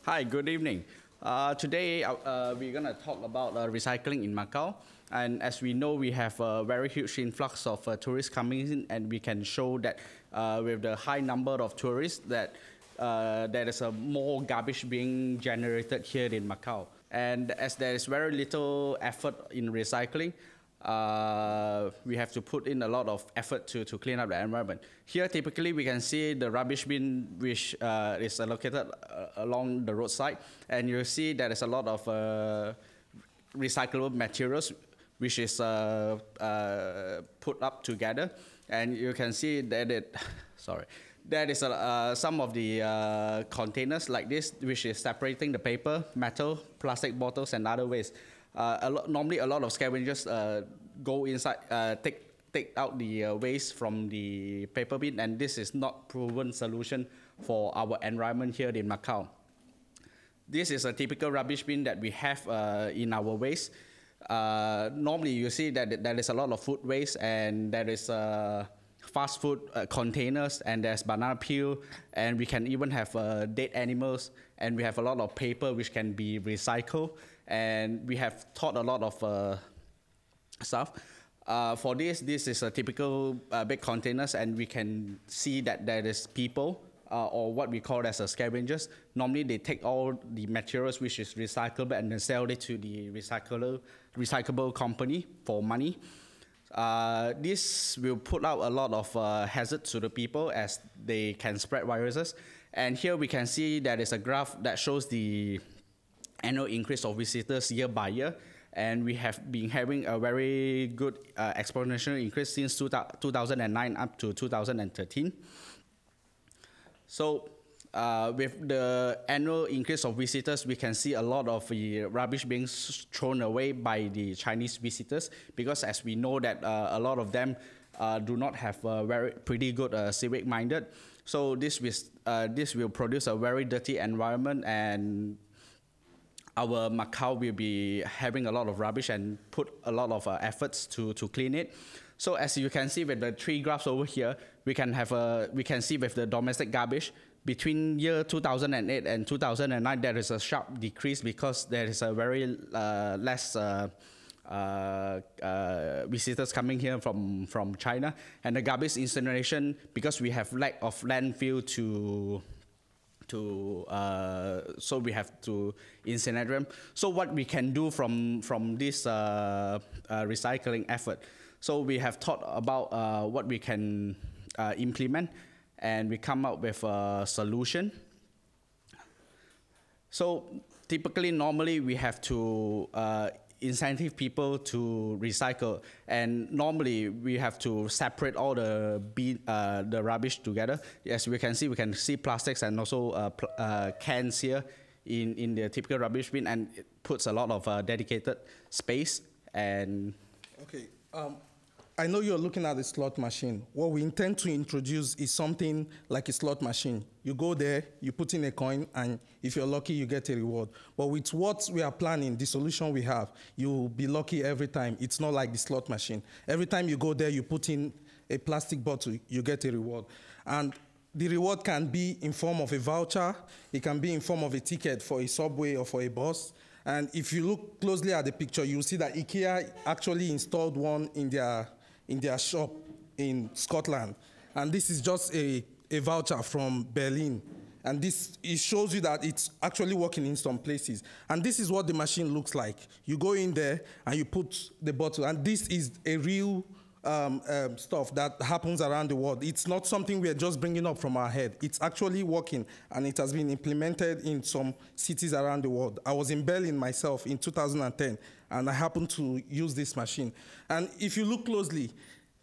Hi, good evening. Today we're going to talk about recycling in Macau. And as we know, we have a very huge influx of tourists coming in, and we can show that with the high number of tourists that there is more garbage being generated here in Macau. And as there is very little effort in recycling, we have to put in a lot of effort to clean up the environment. Here, typically, we can see the rubbish bin, which is located along the roadside, and you see there is a lot of recyclable materials, which is put up together, and you can see that there is some of the containers like this, which is separating the paper, metal, plastic bottles, and other waste. Normally, a lot of scavengers go inside, take out the waste from the paper bin, and this is not proven solution for our environment here in Macau. This is a typical rubbish bin that we have in our waste. Normally, you see that there is a lot of food waste, and there is fast food containers, and there's banana peel, and we can even have dead animals, and we have a lot of paper which can be recycled, and we have taught a lot of stuff. For this is a typical big containers, and we can see that there is people or what we call as scavengers. Normally, they take all the materials which is recyclable and then sell it to the recyclable company for money. This will put out a lot of hazards to the people, as they can spread viruses. And here we can see there is a graph that shows the annual increase of visitors year by year. And we have been having a very good exponential increase since 2009 up to 2013. So with the annual increase of visitors, we can see a lot of the rubbish being thrown away by the Chinese visitors, because as we know that a lot of them do not have pretty good civic minded. So this will produce a very dirty environment, and our Macau will be having a lot of rubbish and put a lot of efforts to clean it. So as you can see with the three graphs over here, we can see with the domestic garbage, between year 2008 and 2009, there is a sharp decrease because there is a very less visitors coming here from China. And the garbage incineration, because we have lack of landfill so we have to incinerate them. So what we can do from this recycling effort? So we have thought about what we can implement, and we come up with a solution. So typically, normally we have to incentive people to recycle, and normally we have to separate all the rubbish together. As we can see plastics and also cans here in the typical rubbish bin, and it puts a lot of dedicated space. And okay. I know you're looking at the slot machine. What we intend to introduce is something like a slot machine. You go there, you put in a coin, and if you're lucky, you get a reward. But with what we are planning, the solution we have, you'll be lucky every time. It's not like the slot machine. Every time you go there, you put in a plastic bottle, you get a reward. And the reward can be in form of a voucher. It can be in form of a ticket for a subway or for a bus. And if you look closely at the picture, you'll see that IKEA actually installed one in their shop in Scotland. And this is just a voucher from Berlin. And it shows you that it's actually working in some places. And this is what the machine looks like. You go in there and you put the bottle. And this is a real stuff that happens around the world. It's not something we're just bringing up from our head. It's actually working, and it has been implemented in some cities around the world. I was in Berlin myself in 2010, and I happened to use this machine. And if you look closely,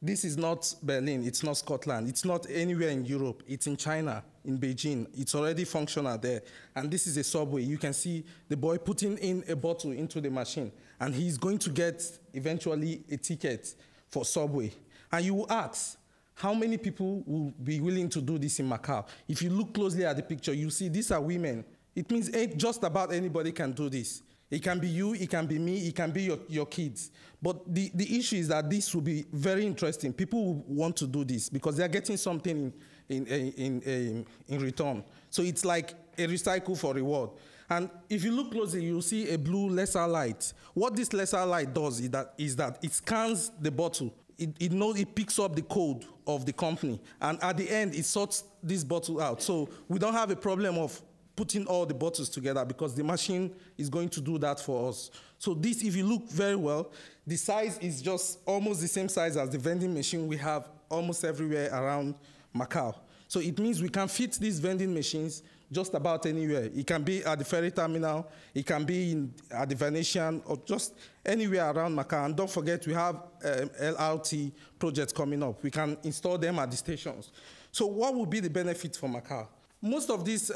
this is not Berlin, it's not Scotland, it's not anywhere in Europe, it's in China, in Beijing. It's already functional there. And this is a subway. You can see the boy putting in a bottle into the machine, and he's going to get eventually a ticket for subway. And you will ask, how many people will be willing to do this in Macau? If you look closely at the picture, you see these are women. It means just about anybody can do this. It can be you, it can be me, it can be your kids. But the issue is that this will be very interesting. People will want to do this because they're getting something in return. So it's like a recycle for reward. And if you look closely, you'll see a blue laser light. What this laser light does is that it scans the bottle. It knows, it picks up the code of the company. And at the end, it sorts this bottle out. So we don't have a problem of putting all the bottles together because the machine is going to do that for us. So this, if you look very well, the size is just almost the same size as the vending machine we have almost everywhere around Macau. So it means we can fit these vending machines just about anywhere. It can be at the ferry terminal, it can be at the Venetian, or just anywhere around Macau. And don't forget, we have LRT projects coming up. We can install them at the stations. So what would be the benefit for Macau? Most of these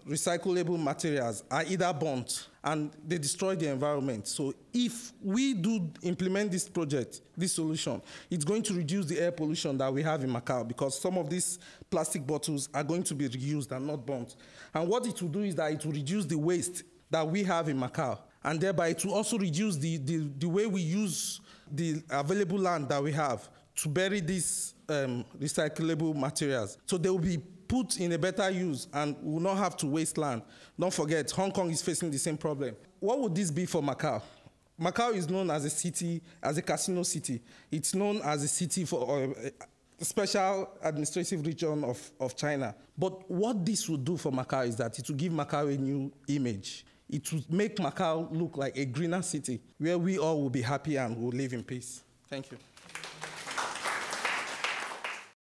recyclable materials are either burnt and they destroy the environment. So if we do implement this project, this solution, it's going to reduce the air pollution that we have in Macau because some of these plastic bottles are going to be reused and not burnt. And what it will do is that it will reduce the waste that we have in Macau. And thereby it will also reduce the way we use the available land that we have to bury these recyclable materials. So they will be put in a better use and will not have to waste land. Don't forget, Hong Kong is facing the same problem. What would this be for Macau? Macau is known as a city, as a casino city. It's known as a city for a special administrative region of China. But what this would do for Macau is that it will give Macau a new image. It will make Macau look like a greener city where we all will be happy and will live in peace. Thank you.